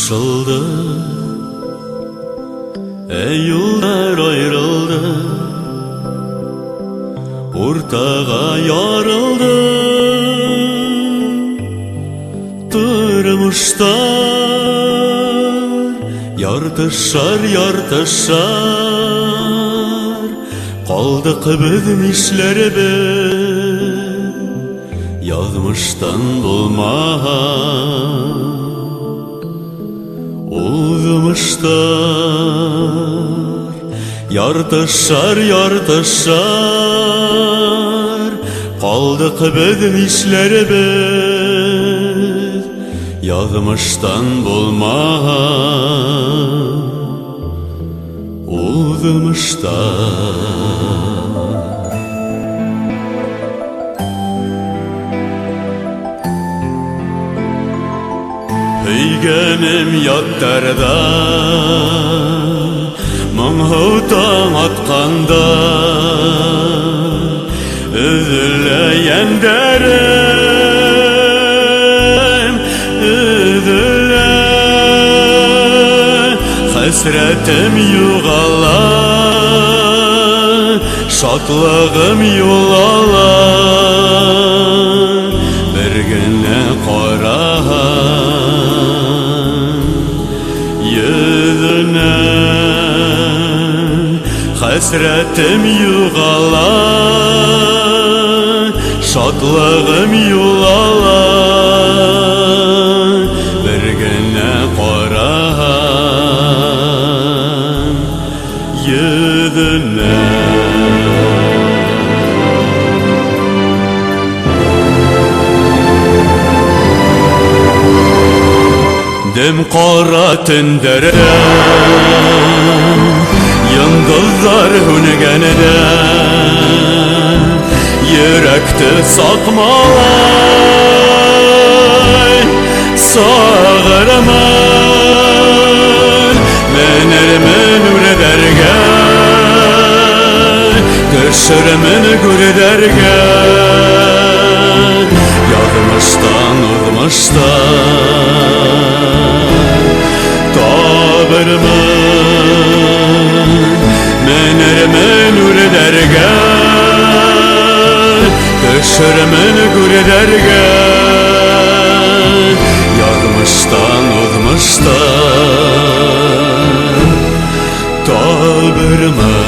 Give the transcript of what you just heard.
Kışıldı, yollar ayrıldı, ortağa yarıldı. Durmuşlar yartışar yartışar, kaldık bizim işlerimiz yazmıştan bulmaz. Uzmuşlar yartışar yartışar, kaldık bizim işlerimiz yazmıştan bulmaz. Uzmuşlar Heygenim yattarda, mımhıvdan atqanda, üzüleyen derim, üzüle. Hasretim yuğala, şatlığım yulala. Bir günle yüzüne, hasretim yuğala, şatlığım yulala. Bir güne qaran yüzüne. Dem qara tündere, yıldızlar hüngenede, yürekte sakmalay sağırman. Menerimin ürederge, düşürümün gürederge, yazmıştan uzmuştan tabırman. Menerimin ürederge, düşürümün gürederge, yazmıştan uzmuştan tabırman.